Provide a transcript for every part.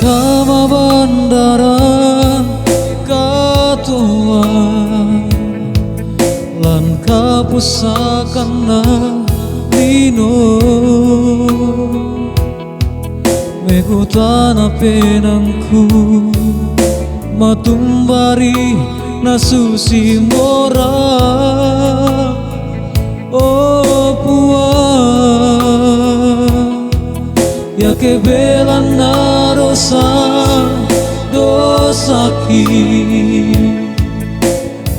kama bandaran katuan lan kapusakan na lino megutana penangku matumbari na susi mora oh puan ya kebelan na dosaki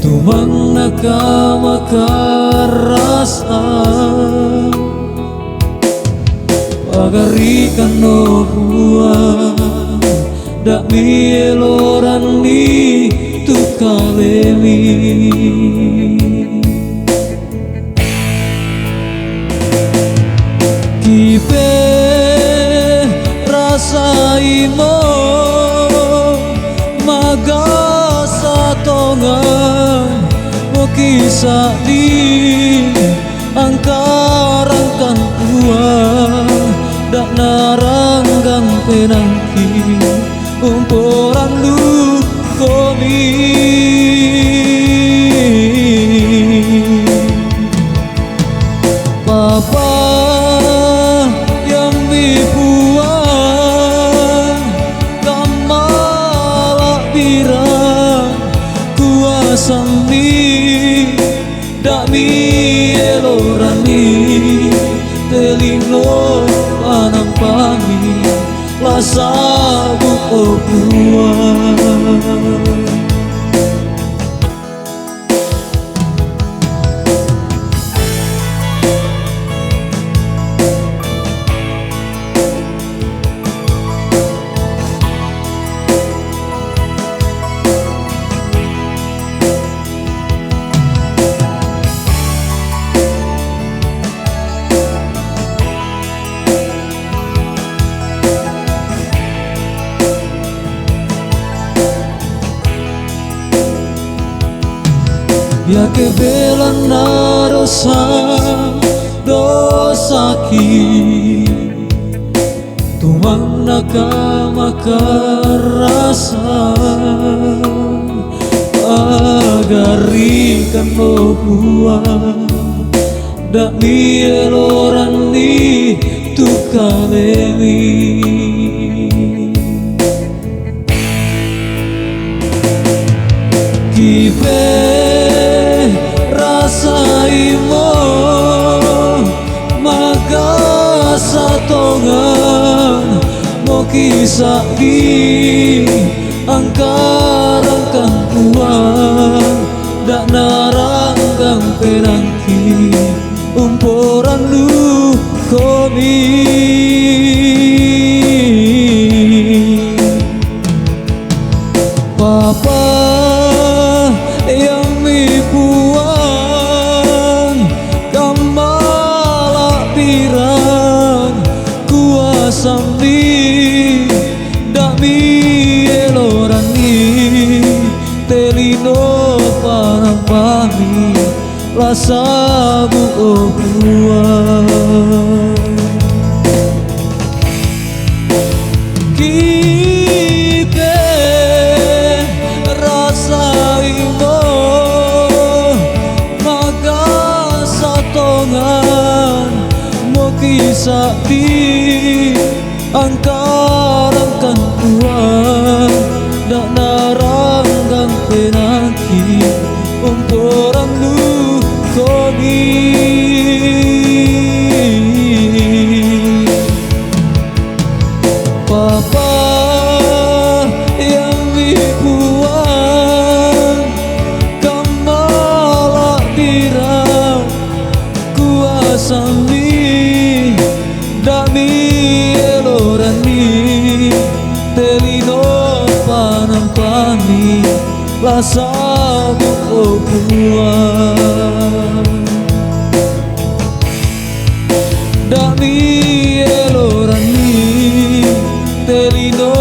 tumang nakamakaras pagarikan no buang dak mieloran ni tukalemi kipe rasaimo magasatongan mo kisah di angkarangkan uang dak naranggang penangki umporan lu komi papa yang dibuang kamala birang kuasa mi dak mi elorani telingo panampami lasabu obuan ya kebelan na dosaki tumang nakamakarasan pagarikan mo buang dak mieloran ni tukalemi kipe rasaimo magasatongan mo kisah di angkarangkan uang dak naranggang penangki umporan lu komi papa yang mipuan kamala pirang kuasa mi dak mi elorani telino panampami lasabu obuan kipe rasaimo magasatongan mo kisah di angkarangkan uang dak naranggang penangki umporan lu komi papa yang dibuang kamala dirang kuasa mi dak mi elorani telino panampami lasabu obuan dak mi elorani telino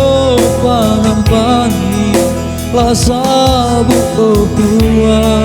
panampami lasabu obuan